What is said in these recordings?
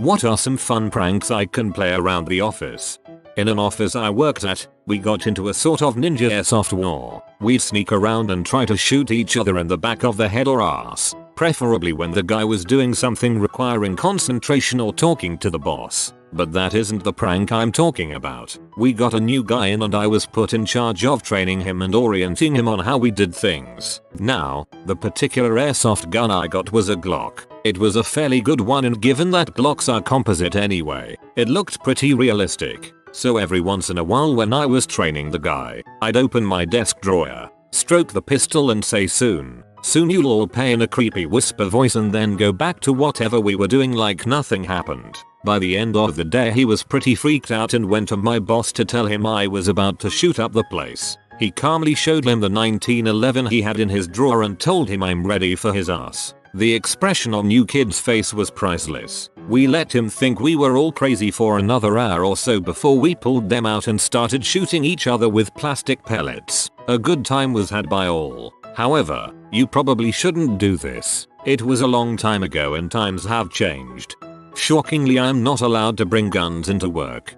What are some fun pranks I can play around the office? In an office I worked at, we got into a sort of ninja airsoft war. We'd sneak around and try to shoot each other in the back of the head or ass, preferably when the guy was doing something requiring concentration or talking to the boss. But that isn't the prank I'm talking about. We got a new guy in and I was put in charge of training him and orienting him on how we did things. Now, the particular airsoft gun I got was a Glock. It was a fairly good one, and given that Glocks are composite anyway, it looked pretty realistic. So every once in a while when I was training the guy, I'd open my desk drawer, stroke the pistol and say soon you'll all pay in a creepy whisper voice, and then go back to whatever we were doing like nothing happened. By the end of the day he was pretty freaked out and went to my boss to tell him I was about to shoot up the place. He calmly showed him the 1911 he had in his drawer and told him I'm ready for his ass. The expression on new kid's face was priceless. We let him think we were all crazy for another hour or so before we pulled them out and started shooting each other with plastic pellets. A good time was had by all. However, you probably shouldn't do this. It was a long time ago and times have changed. Shockingly, I'm not allowed to bring guns into work.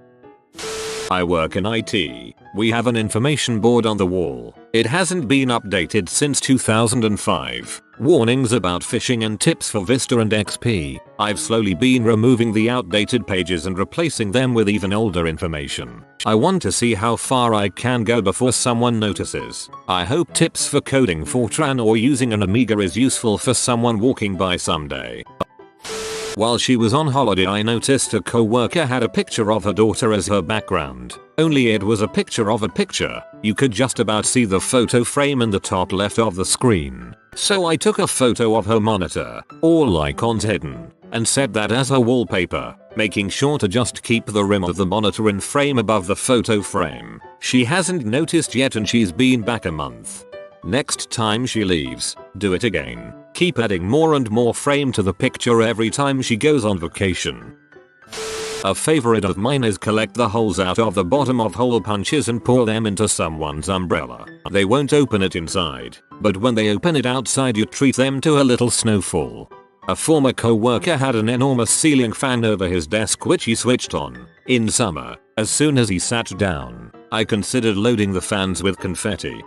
I work in IT. We have an information board on the wall. It hasn't been updated since 2005. Warnings about phishing and tips for Vista and XP. I've slowly been removing the outdated pages and replacing them with even older information. I want to see how far I can go before someone notices. I hope tips for coding Fortran or using an Amiga is useful for someone walking by someday. While she was on holiday, I noticed a coworker had a picture of her daughter as her background. Only it was a picture of a picture. You could just about see the photo frame in the top left of the screen. So I took a photo of her monitor, all icons hidden, and set that as her wallpaper, making sure to just keep the rim of the monitor in frame above the photo frame. She hasn't noticed yet and she's been back a month. Next time she leaves, do it again. Keep adding more and more frame to the picture every time she goes on vacation. A favorite of mine is collect the holes out of the bottom of hole punches and pour them into someone's umbrella. They won't open it inside, but when they open it outside you treat them to a little snowfall. A former coworker had an enormous ceiling fan over his desk which he switched on. In summer, as soon as he sat down, I considered loading the fans with confetti.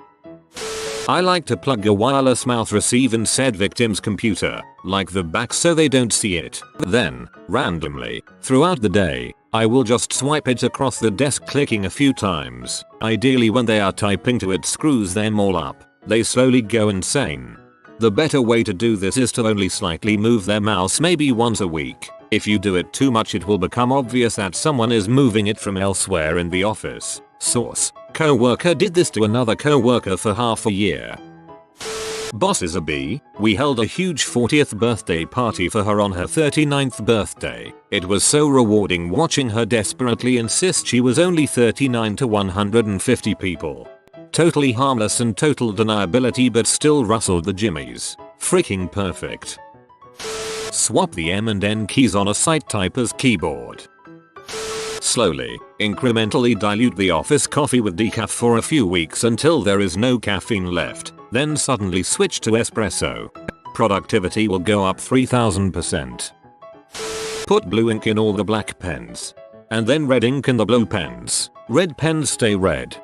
I like to plug a wireless mouse receive in said victim's computer, like the back, so they don't see it. Then, randomly, throughout the day, I will just swipe it across the desk clicking a few times. Ideally when they are typing to it screws them all up. They slowly go insane. The better way to do this is to only slightly move their mouse maybe once a week. If you do it too much it will become obvious that someone is moving it from elsewhere in the office. Source: coworker did this to another coworker for half a year. Boss is a bee. We held a huge 40th birthday party for her on her 39th birthday. It was so rewarding watching her desperately insist she was only 39 to 150 people. Totally harmless and total deniability, but still rustled the jimmies. Freaking perfect. Swap the M and N keys on a site typer's keyboard. Slowly, incrementally dilute the office coffee with decaf for a few weeks until there is no caffeine left, then suddenly switch to espresso. Productivity will go up 3000%. Put blue ink in all the black pens, and then red ink in the blue pens. Red pens stay red.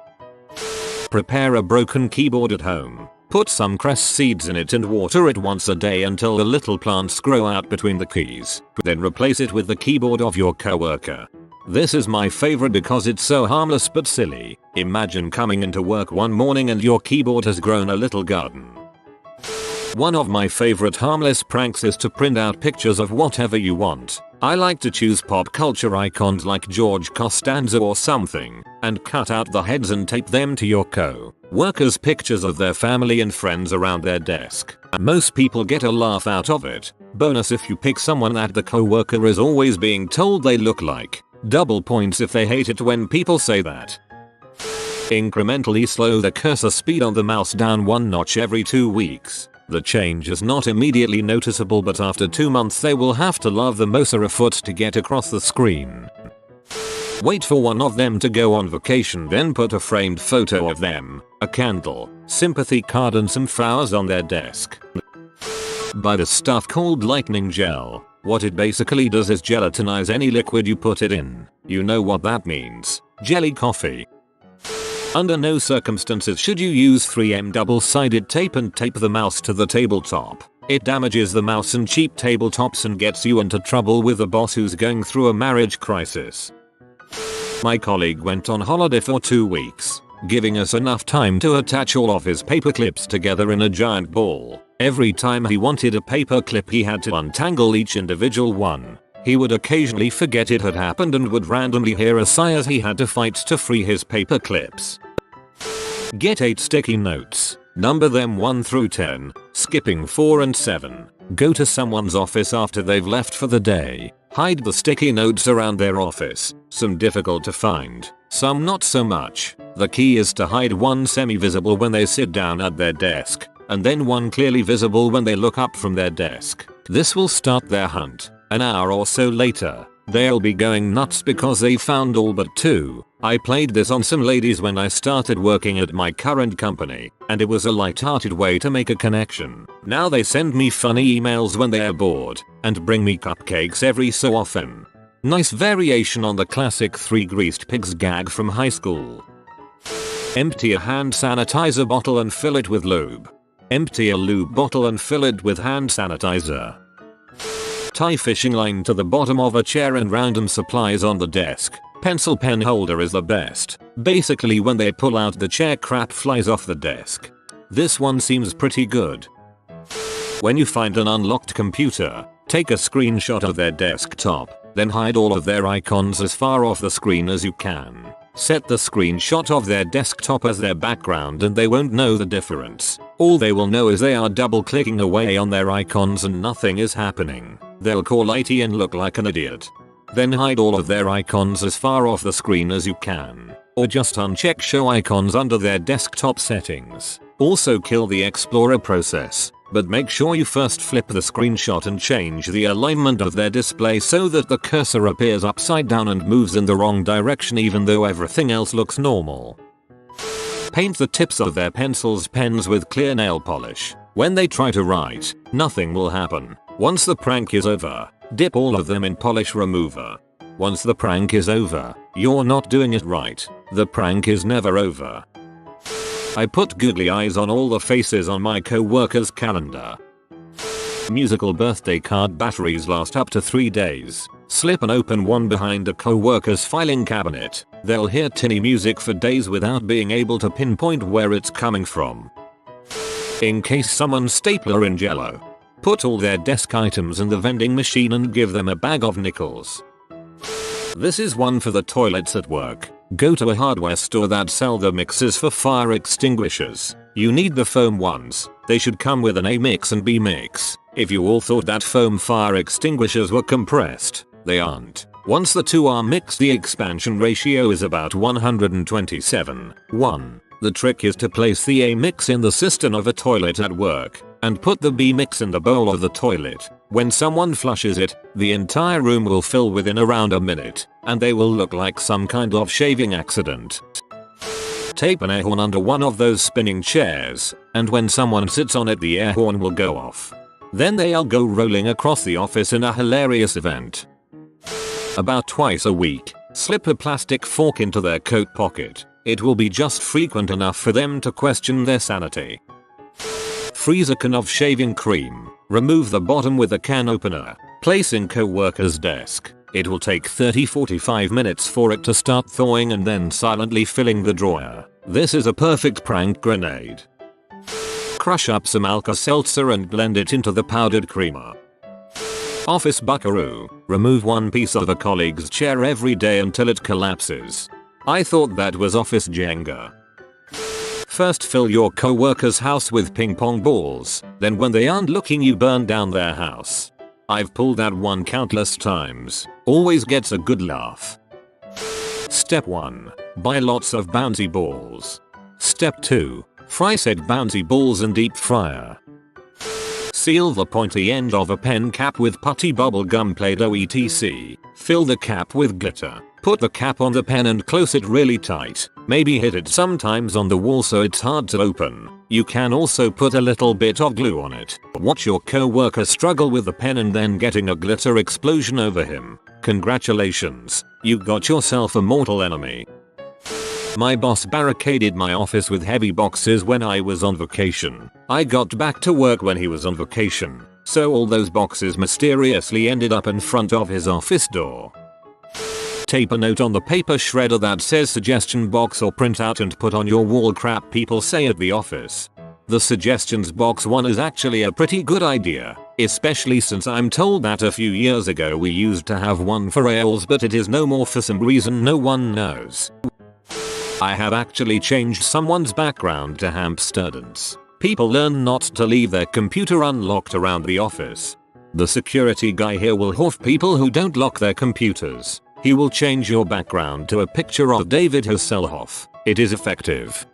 Prepare a broken keyboard at home. Put some cress seeds in it and water it once a day until the little plants grow out between the keys. Then replace it with the keyboard of your coworker. This is my favorite because it's so harmless but silly. Imagine coming into work one morning and your keyboard has grown a little garden. One of my favorite harmless pranks is to print out pictures of whatever you want. I like to choose pop culture icons like George Costanza or something, and cut out the heads and tape them to your co-workers' pictures of their family and friends around their desk. Most people get a laugh out of it. Bonus if you pick someone that the co-worker is always being told they look like. Double points if they hate it when people say that. Incrementally slow the cursor speed on the mouse down one notch every 2 weeks. The change is not immediately noticeable, but after 2 months they will have to love the mouse a foot to get across the screen. Wait for one of them to go on vacation, then put a framed photo of them, a candle, sympathy card and some flowers on their desk. Buy the stuff called lightning gel. What it basically does is gelatinize any liquid you put it in. You know what that means. Jelly coffee. Under no circumstances should you use 3M double-sided tape and tape the mouse to the tabletop. It damages the mouse and cheap tabletops and gets you into trouble with the boss who's going through a marriage crisis. My colleague went on holiday for 2 weeks, giving us enough time to attach all of his paper clips together in a giant ball. Every time he wanted a paper clip he had to untangle each individual one. He would occasionally forget it had happened and would randomly hear a sigh as he had to fight to free his paper clips. Get 8 sticky notes. Number them 1 through 10, skipping 4 and 7. Go to someone's office after they've left for the day. Hide the sticky notes around their office. Some difficult to find, some not so much. The key is to hide one semi-visible when they sit down at their desk, and then one clearly visible when they look up from their desk. This will start their hunt. An hour or so later, they'll be going nuts because they found all but 2. I played this on some ladies when I started working at my current company, and it was a light-hearted way to make a connection. Now they send me funny emails when they're bored, and bring me cupcakes every so often. Nice variation on the classic 3 greased pigs gag from high school. Empty a hand sanitizer bottle and fill it with lube. Empty a lube bottle and fill it with hand sanitizer. Tie fishing line to the bottom of a chair and random supplies on the desk. Pencil pen holder is the best. Basically when they pull out the chair crap flies off the desk. This one seems pretty good. When you find an unlocked computer, take a screenshot of their desktop, then hide all of their icons as far off the screen as you can. Set the screenshot of their desktop as their background and they won't know the difference. All they will know is they are double clicking away on their icons and nothing is happening. They'll call IT and look like an idiot. Then hide all of their icons as far off the screen as you can. Or just uncheck show icons under their desktop settings. Also kill the Explorer process, but make sure you first flip the screenshot and change the alignment of their display so that the cursor appears upside down and moves in the wrong direction even though everything else looks normal. Paint the tips of their pencils pens with clear nail polish. When they try to write, nothing will happen. Once the prank is over, dip all of them in polish remover. Once the prank is over, you're not doing it right. The prank is never over. I put googly eyes on all the faces on my co-worker's calendar. Musical birthday card batteries last up to 3 days. Slip and open one behind a co-worker's filing cabinet. They'll hear tinny music for days without being able to pinpoint where it's coming from. Encase someone's stapler in jello. Put all their desk items in the vending machine and give them a bag of nickels. This is one for the toilets at work. Go to a hardware store that sell the mixes for fire extinguishers. You need the foam ones. They should come with an A mix and B mix. If you all thought that foam fire extinguishers were compressed, they aren't. Once the two are mixed, the expansion ratio is about 127:1. The trick is to place the A mix in the cistern of a toilet at work and put the B mix in the bowl of the toilet. When someone flushes it, the entire room will fill within around a minute, and they will look like some kind of shaving accident. Tape an air horn under one of those spinning chairs, and when someone sits on it the air horn will go off. Then they'll go rolling across the office in a hilarious event. About twice a week, slip a plastic fork into their coat pocket. It will be just frequent enough for them to question their sanity. Freeze a can of shaving cream. Remove the bottom with a can opener. Place in co-worker's desk. It will take 30-45 minutes for it to start thawing and then silently filling the drawer. This is a perfect prank grenade. Crush up some Alka-Seltzer and blend it into the powdered creamer. Office buckaroo. Remove one piece of a colleague's chair every day until it collapses. I thought that was office Jenga. First fill your co-worker's house with ping pong balls, then when they aren't looking you burn down their house. I've pulled that one countless times. Always gets a good laugh. Step 1. Buy lots of bouncy balls. Step 2. Fry said bouncy balls in deep fryer. Seal the pointy end of a pen cap with putty bubble gum Play-Doh etc. Fill the cap with glitter. Put the cap on the pen and close it really tight. Maybe hit it sometimes on the wall so it's hard to open. You can also put a little bit of glue on it. Watch your co-worker struggle with the pen and then getting a glitter explosion over him. Congratulations, you got yourself a mortal enemy. My boss barricaded my office with heavy boxes when I was on vacation. I got back to work when he was on vacation, so all those boxes mysteriously ended up in front of his office door. Tape a note on the paper shredder that says suggestion box or print out and put on your wall crap people say at the office. The suggestions box one is actually a pretty good idea, especially since I'm told that a few years ago we used to have one for ales but it is no more for some reason no one knows. I have actually changed someone's background to Hamsterdance. People learn not to leave their computer unlocked around the office. The security guy here will hoof people who don't lock their computers. He will change your background to a picture of David Hasselhoff. It is effective.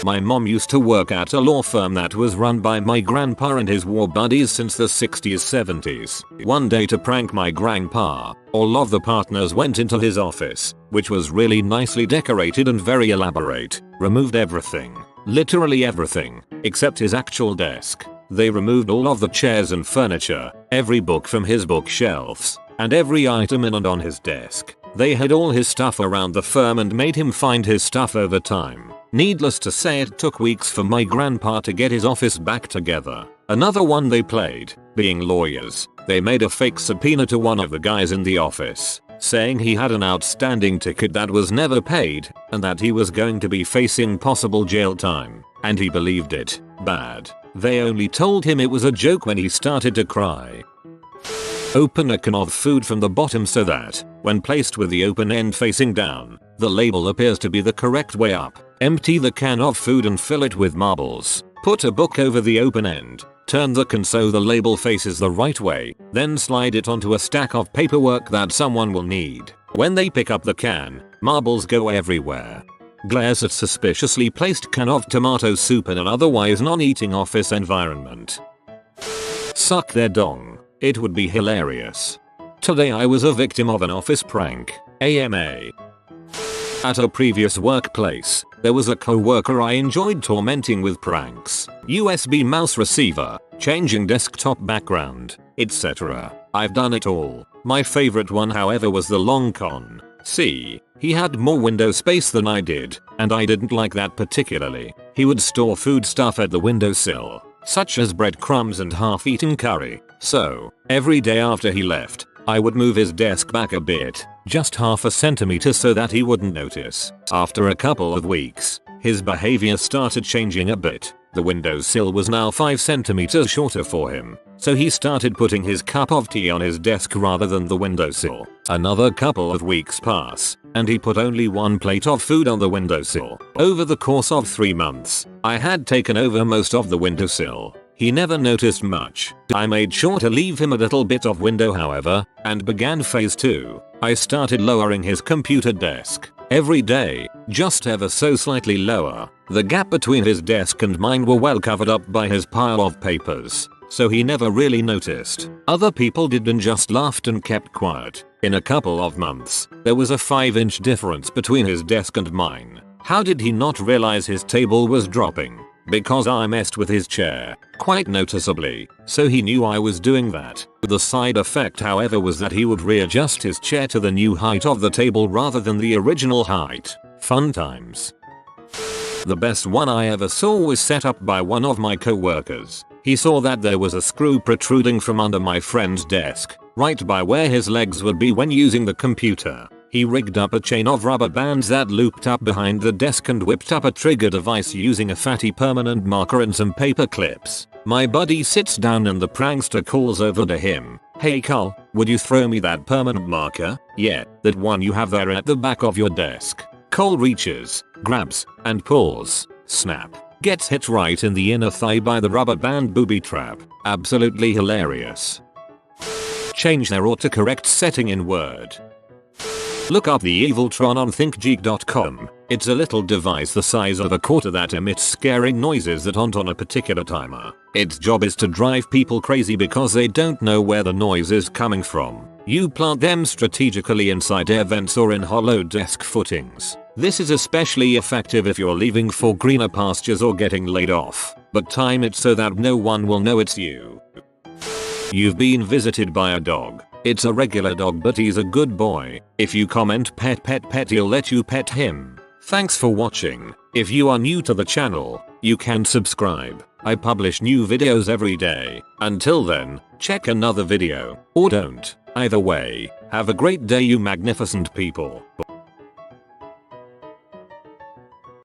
My mom used to work at a law firm that was run by my grandpa and his war buddies since the 60s 70s. One day to prank my grandpa, all of the partners went into his office, which was really nicely decorated and very elaborate, removed everything, literally everything, except his actual desk. They removed all of the chairs and furniture, every book from his bookshelves, and every item in and on his desk. They hid all his stuff around the firm and made him find his stuff over time. Needless to say it took weeks for my grandpa to get his office back together. Another one they played, being lawyers, they made a fake subpoena to one of the guys in the office, saying he had an outstanding ticket that was never paid, and that he was going to be facing possible jail time. And he believed it. Bad. They only told him it was a joke when he started to cry. Open a can of food from the bottom so that, when placed with the open end facing down, the label appears to be the correct way up. Empty the can of food and fill it with marbles. Put a book over the open end. Turn the can so the label faces the right way, then slide it onto a stack of paperwork that someone will need. When they pick up the can, marbles go everywhere. Glares at suspiciously placed can of tomato soup in an otherwise non-eating office environment. Suck their dong. It would be hilarious. Today I was a victim of an office prank. AMA. At a previous workplace, there was a co-worker I enjoyed tormenting with pranks. USB mouse receiver, changing desktop background, etc. I've done it all. My favorite one however was the long con. See, he had more window space than I did, and I didn't like that particularly. He would store food stuff at the windowsill, such as breadcrumbs and half-eaten curry. So, every day after he left, I would move his desk back a bit, just half a centimeter so that he wouldn't notice. After a couple of weeks, his behavior started changing a bit. The windowsill was now 5 centimeters shorter for him, so he started putting his cup of tea on his desk rather than the windowsill. Another couple of weeks pass, and he put only one plate of food on the windowsill. Over the course of 3 months, I had taken over most of the windowsill. He never noticed much. I made sure to leave him a little bit of window however, and began phase 2. I started lowering his computer desk. Every day, just ever so slightly lower. The gap between his desk and mine were well covered up by his pile of papers, so he never really noticed. Other people did and just laughed and kept quiet. In a couple of months, there was a 5-inch difference between his desk and mine. How did he not realize his table was dropping? Because I messed with his chair, quite noticeably, so he knew I was doing that. The side effect however was that he would readjust his chair to the new height of the table rather than the original height. Fun times. The best one I ever saw was set up by one of my co-workers. He saw that there was a screw protruding from under my friend's desk, right by where his legs would be when using the computer. He rigged up a chain of rubber bands that looped up behind the desk and whipped up a trigger device using a fatty permanent marker and some paper clips. My buddy sits down and the prankster calls over to him. "Hey Carl, would you throw me that permanent marker? Yeah, that one you have there at the back of your desk." Cole reaches, grabs, and pulls. Snap. Gets hit right in the inner thigh by the rubber band booby trap. Absolutely hilarious. Change their autocorrect setting in Word. Look up the Eviltron on thinkgeek.com. It's a little device the size of a quarter that emits scaring noises that aren't on a particular timer. Its job is to drive people crazy because they don't know where the noise is coming from. You plant them strategically inside air vents or in hollow desk footings. This is especially effective if you're leaving for greener pastures or getting laid off, but time it so that no one will know it's you. You've been visited by a dog. It's a regular dog but he's a good boy. If you comment pet pet pet he'll let you pet him. Thanks for watching. If you are new to the channel, you can subscribe. I publish new videos every day. Until then, check another video, or don't. Either way, have a great day you magnificent people.